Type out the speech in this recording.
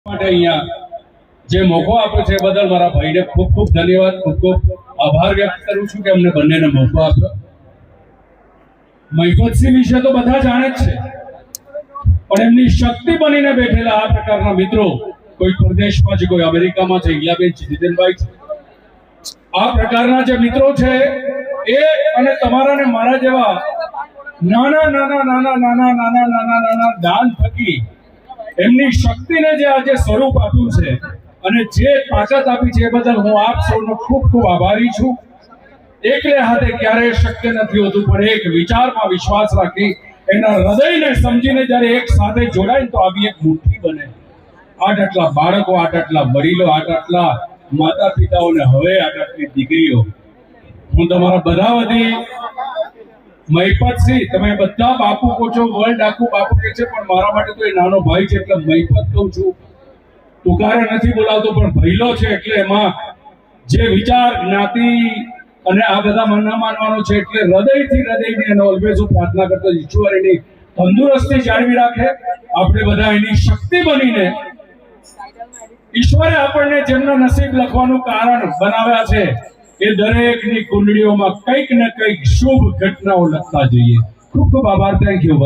માટે અહીંયા જે મોકો આપ્યો છે એ બદલ મારા ભાઈને ખૂબ ખૂબ ધન્યવાદ, ખૂબ ખૂબ આભાર વ્યક્ત કરું છું કે અમને બંનેને મોકો આપ્યો. મહિપતસિંહ વિશે તો બધા જાણે જ છે, પણ એમની શક્તિ બનીને બેઠેલા આ પ્રકારના મિત્રો કોઈ પ્રદેશમાં છે, કોઈ અમેરિકામાં છે, ઇલાબેન જીતેનભાઈ છે, આ પ્રકારના જે મિત્રો છે એ અને તમારા ને મારા જેવા નાના નાના નાના નાના નાના નાના નાના દાન થકી એમની શક્તિને જે આજે સ્વરૂપ આપ્યું છે અને જે તાકાત આપી છે એ બદલ હું આપ સૌનો ખૂબ ખૂબ આભારી છું. એકલે હાથે ક્યારેય શક્ય નથી હોતું, પણ એક વિચારમાં વિશ્વાસ રાખી એના હૃદયને સમજીને જ્યારે એક સાથે જોડાય તો આવી એક મુઠ્ઠી બને. આટલા બાળકો, આટલા વડીલો, આટલા માતા પિતાઓને હવે આટલી દીકરીઓ, હું તમારા બધા વતી મહિપતસિંહ, તમે બધા બાપુ કહો છો, વર્લ્ડ આખું બાપુ કહે છે, પણ મારા માટે તો એ નાનો ભાઈ છે એટલે મહિપત કહું છું. તુકારે નથી બોલાવતો, પણ ભૈલો છે એટલે એમાં જે વિચાર જ્ઞાતિ અને આ બધા મનના માનવાનો છે એટલે હૃદયની એને ઓલવેઝ હું પ્રાર્થના કરતો ઈશ્વર એની તંદુરસ્તી જાળવી રાખે, આપણે બધા એની શક્તિ બનીને ઈશ્વરે આપણને જેમના નસીબ લખવાનું કારણ બનાવ્યા છે એ દરેકની કુંડળીઓમાં કંઈક ને કંઈક શુભ ઘટનાઓ લખતા જોઈએ. ખૂબ ખૂબ આભાર. Thank you.